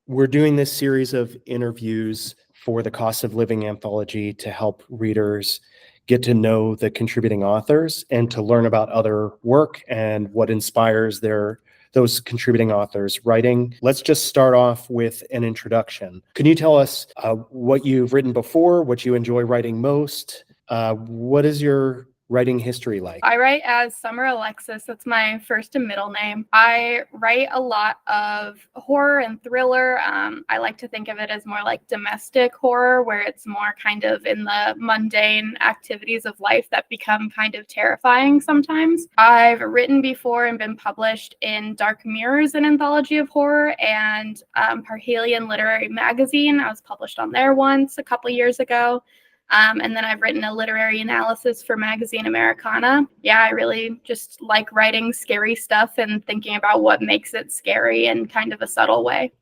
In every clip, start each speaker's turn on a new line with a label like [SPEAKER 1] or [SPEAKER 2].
[SPEAKER 1] We're doing this series of interviews for the Cost of Living Anthology to help readers get to know the contributing authors and to learn about other work and what inspires those contributing authors' writing. Let's just start off with an introduction. Can you tell us what you've written before, what you enjoy writing most? What is your writing history like?
[SPEAKER 2] I write as Summer Alexis. That's my first and middle name. I write a lot of horror and thriller. I like to think of it as more like domestic horror, where it's more kind of in the mundane activities of life that become kind of terrifying sometimes. I've written before and been published in Dark Mirrors, an anthology of horror, and Parhelion Literary Magazine. I was published on there once a couple years ago. And then I've written a literary analysis for Magazine Americana. Yeah, I really just like writing scary stuff and thinking about what makes it scary in kind of a subtle way.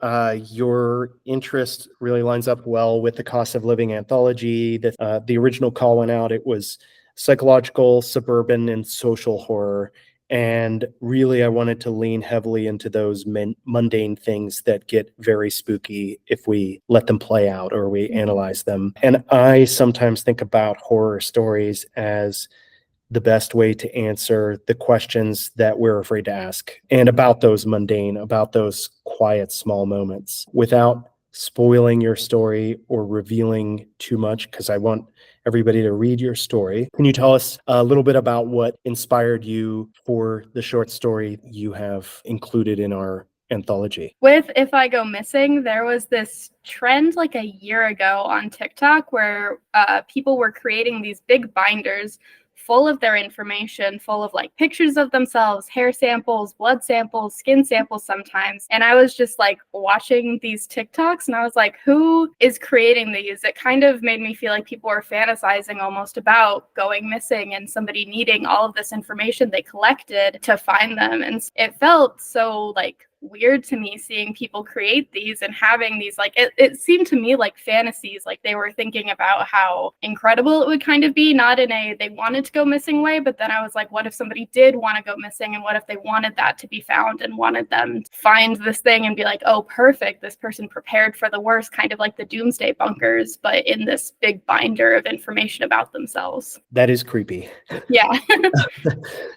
[SPEAKER 1] Your interest really lines up well with the Cost of Living Anthology. The original call went out. It was psychological, suburban, and social horror. And really, I wanted to lean heavily into those mundane things that get very spooky if we let them play out or we analyze them. And I sometimes think about horror stories as the best way to answer the questions that we're afraid to ask, and about those mundane, about those quiet, small moments, without spoiling your story or revealing too much, because I want everybody to read your story. Can you tell us a little bit about what inspired you for the short story you have included in our anthology?
[SPEAKER 2] With If I Go Missing, there was this trend like a year ago on TikTok where people were creating these big binders full of their information, full of like pictures of themselves, hair samples, blood samples, skin samples sometimes. And I was just like watching these TikToks and I was like, who is creating these? It kind of made me feel like people were fantasizing almost about going missing and somebody needing all of this information they collected to find them. And it felt so like weird to me seeing people create these and having these like it seemed to me like fantasies, like they were thinking about how incredible it would kind of be, not in a they wanted to go missing way, but then I was like, what if somebody did want to go missing, and what if they wanted that to be found and wanted them to find this thing and be like, oh perfect, this person prepared for the worst, kind of like the doomsday bunkers but in this big binder of information about themselves.
[SPEAKER 1] That is creepy.
[SPEAKER 2] Yeah.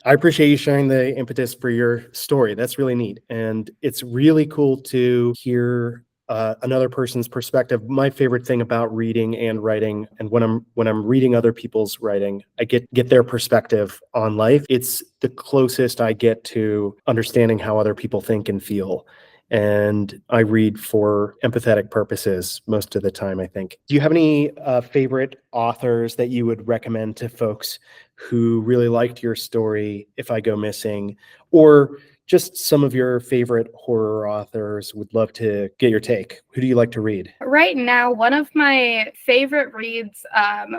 [SPEAKER 1] I appreciate you sharing the impetus for your story. That's really neat. And it's really cool to hear another person's perspective. My favorite thing about reading and writing, and when I'm reading other people's writing, I get their perspective on life. It's the closest I get to understanding how other people think and feel. And I read for empathetic purposes most of the time, I think. Do you have any favorite authors that you would recommend to folks who really liked your story, If I Go Missing, or just some of your favorite horror authors? Would love to get your take. Who do you like to read?
[SPEAKER 2] Right now, one of my favorite reads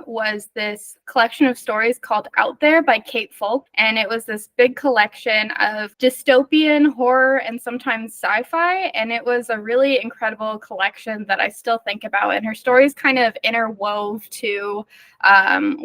[SPEAKER 2] was this collection of stories called Out There by Kate Folk. And it was this big collection of dystopian horror and sometimes sci-fi. And it was a really incredible collection that I still think about. And her stories kind of interwove to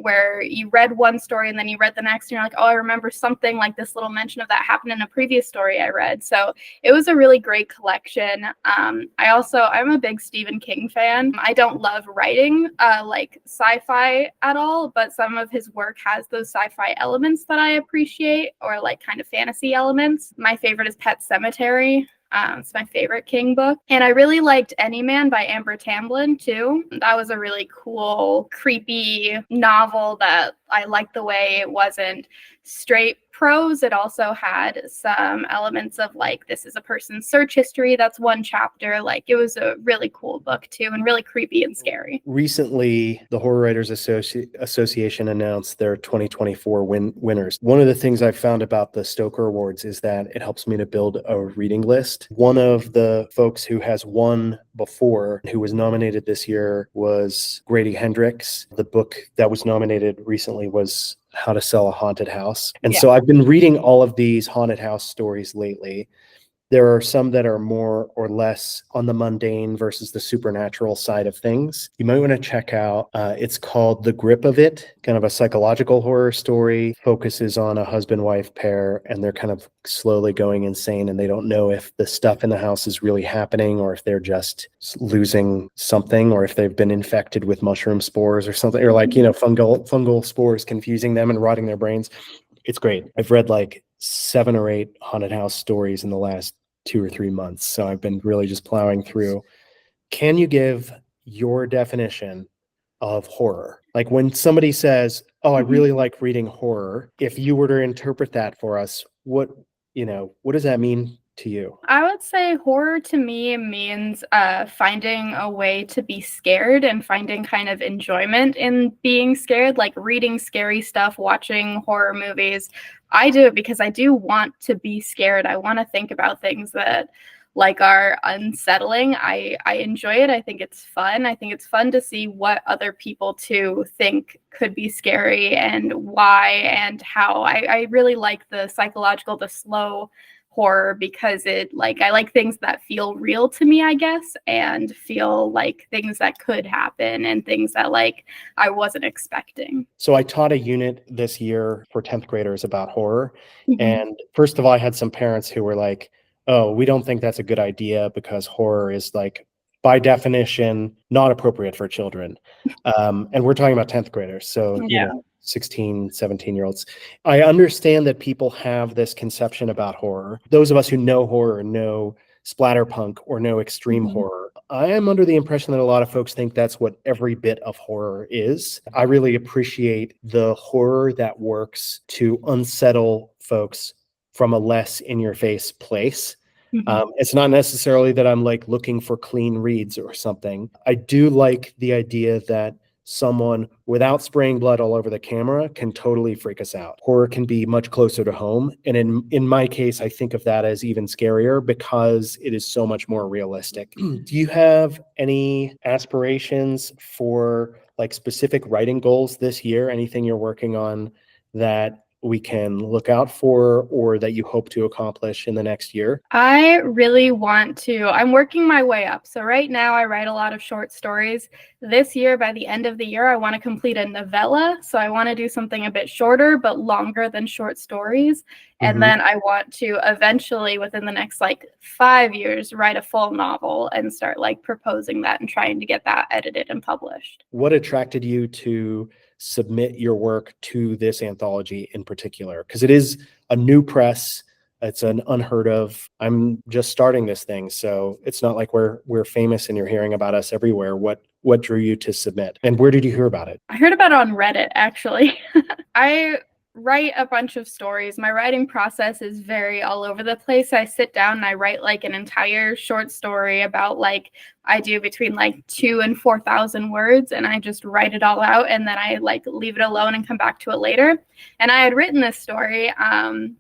[SPEAKER 2] where you read one story and then you read the next and you're like, oh, I remember something like this little mention of that happened in a previous story I read. So it was a really great collection. I'm a big Stephen King fan. I don't love writing like sci-fi at all, but some of his work has those sci-fi elements that I appreciate, or like kind of fantasy elements. My favorite is Pet Sematary. It's my favorite King book. And I really liked Any Man by Amber Tamblyn too. That was a really cool, creepy novel that I liked the way it wasn't straight prose. It also had some elements of like, this is a person's search history. That's one chapter. Like, it was a really cool book too, and really creepy and scary.
[SPEAKER 1] Recently, the Horror Writers Association announced their 2024 winners. One of the things I've found about the Stoker Awards is that it helps me to build a reading list. One of the folks who has won before, who was nominated this year, was Grady Hendrix. The book that was nominated recently was How to Sell a Haunted House. And so I've been reading all of these haunted house stories lately. There are some that are more or less on the mundane versus the supernatural side of things. You might want to check out, it's called The Grip of It, kind of a psychological horror story, focuses on a husband-wife pair, and they're kind of slowly going insane, and they don't know if the stuff in the house is really happening or if they're just losing something, or if they've been infected with mushroom spores or something, or like, fungal spores confusing them and rotting their brains. It's great. I've read like 7 or 8 haunted house stories in the last 2 or 3 months. So I've been really just plowing through. Can you give your definition of horror? Like when somebody says, "Oh, I really like reading horror," if you were to interpret that for us, what does that mean to you?
[SPEAKER 2] I would say horror to me means finding a way to be scared and finding kind of enjoyment in being scared, like reading scary stuff, watching horror movies. I do it because I do want to be scared. I want to think about things that like are unsettling. I enjoy it. I think it's fun. I think it's fun to see what other people too think could be scary and why and how. I really like the psychological, the slow horror because I like things that feel real to me, I guess, and feel like things that could happen and things that like I wasn't expecting.
[SPEAKER 1] So I taught a unit this year for 10th graders about horror.
[SPEAKER 2] Mm-hmm.
[SPEAKER 1] And first of all, I had some parents who were like, "Oh, we don't think that's a good idea because horror is like by definition not appropriate for children." And we're talking about 10th graders. So,
[SPEAKER 2] Yeah.
[SPEAKER 1] 16, 17-year-olds. I understand that people have this conception about horror. Those of us who know horror know splatterpunk or know extreme horror. I am under the impression that a lot of folks think that's what every bit of horror is. I really appreciate the horror that works to unsettle folks from a less in-your-face place. It's not necessarily that I'm like looking for clean reads or something. I do like the idea that someone without spraying blood all over the camera can totally freak us out. Horror can be much closer to home. And in my case, I think of that as even scarier because it is so much more realistic. Do you have any aspirations for like specific writing goals this year? Anything you're working on that we can look out for or that you hope to accomplish in the next year?
[SPEAKER 2] I really want to. I'm working my way up. So right now I write a lot of short stories. This year, by the end of the year, I want to complete a novella. So I want to do something a bit shorter, but longer than short stories. And then I want to eventually, within the next like 5 years, write a full novel and start like proposing that and trying to get that edited and published.
[SPEAKER 1] What attracted you to submit your work to this anthology in particular? Because it is a new press. It's an unheard of. I'm just starting this thing, so it's not like we're famous and you're hearing about us everywhere. What drew you to submit, and where did you hear about it?
[SPEAKER 2] I heard about it on Reddit, actually. I write a bunch of stories. My writing process is very all over the place. I sit down and I write like an entire short story about like I do between like 2,000 and 4,000 words, and I just write it all out and then I like leave it alone and come back to it later. And I had written this story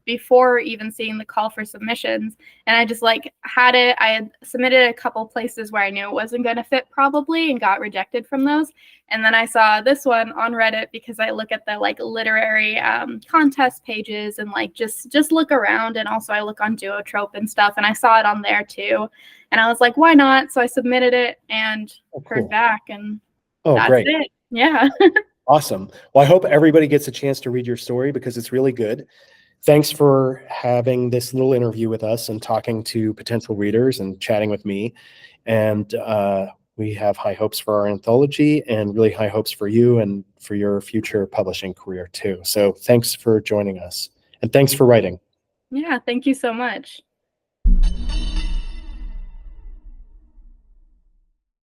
[SPEAKER 2] before even seeing the call for submissions, and I just like had it. I had submitted a couple places where I knew it wasn't going to fit probably and got rejected from those. And then I saw this one on Reddit because I look at the like literary contest pages and like just look around, and also I look on Duotrope and stuff, and I saw it on there too. And I was like, why not? So I submitted it and heard back, and that's
[SPEAKER 1] great.
[SPEAKER 2] it. Yeah.
[SPEAKER 1] Awesome. Well, I hope everybody gets a chance to read your story because it's really good. Thanks for having this little interview with us and talking to potential readers and chatting with me. And we have high hopes for our anthology and really high hopes for you and for your future publishing career too. So thanks for joining us, and thanks for writing.
[SPEAKER 2] Yeah. Thank you so much.